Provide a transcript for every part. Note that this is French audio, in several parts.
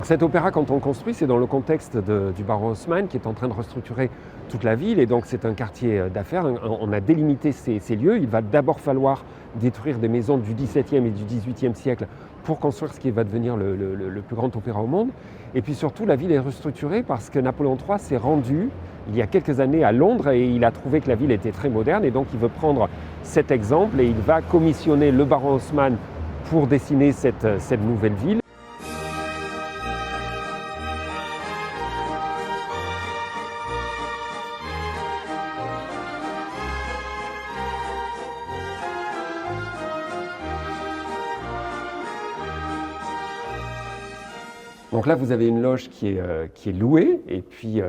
Cet opéra, quand on le construit, c'est dans le contexte du baron Haussmann qui est en train de restructurer toute la ville, et donc c'est un quartier d'affaires. On a délimité ces lieux. Il va d'abord falloir détruire des maisons du XVIIe et du XVIIIe siècle pour construire ce qui va devenir le plus grand opéra au monde. Et puis surtout, la ville est restructurée parce que Napoléon III s'est rendu il y a quelques années à Londres et il a trouvé que la ville était très moderne, et donc il veut prendre cet exemple et il va commissionner le baron Haussmann pour dessiner cette nouvelle ville. Donc là, vous avez une loge qui est louée, et puis,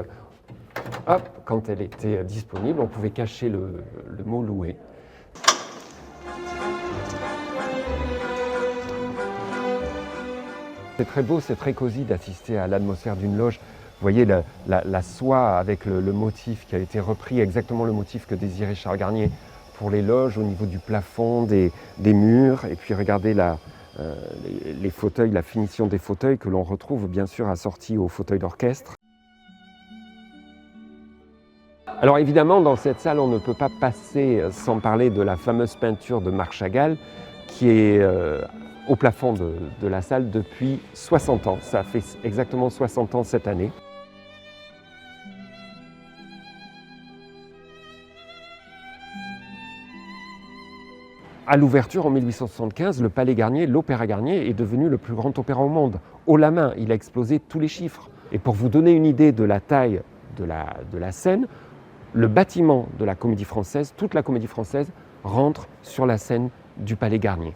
hop, quand elle était disponible, on pouvait cacher le mot « loué ». C'est très beau, c'est très cosy d'assister à l'atmosphère d'une loge. Vous voyez la soie avec le motif qui a été repris, exactement le motif que désirait Charles Garnier pour les loges, au niveau du plafond, des murs, et puis regardez les fauteuils, la finition des fauteuils que l'on retrouve bien sûr assortis aux fauteuils d'orchestre. Alors évidemment, dans cette salle, on ne peut pas passer sans parler de la fameuse peinture de Marc Chagall qui est au plafond de la salle depuis 60 ans. Ça fait exactement 60 ans cette année. À l'ouverture en 1875, le Palais Garnier, l'Opéra Garnier, est devenu le plus grand opéra au monde. Haut la main, il a explosé tous les chiffres. Et pour vous donner une idée de la taille de la scène, le bâtiment de la Comédie Française, toute la Comédie Française rentre sur la scène du Palais Garnier.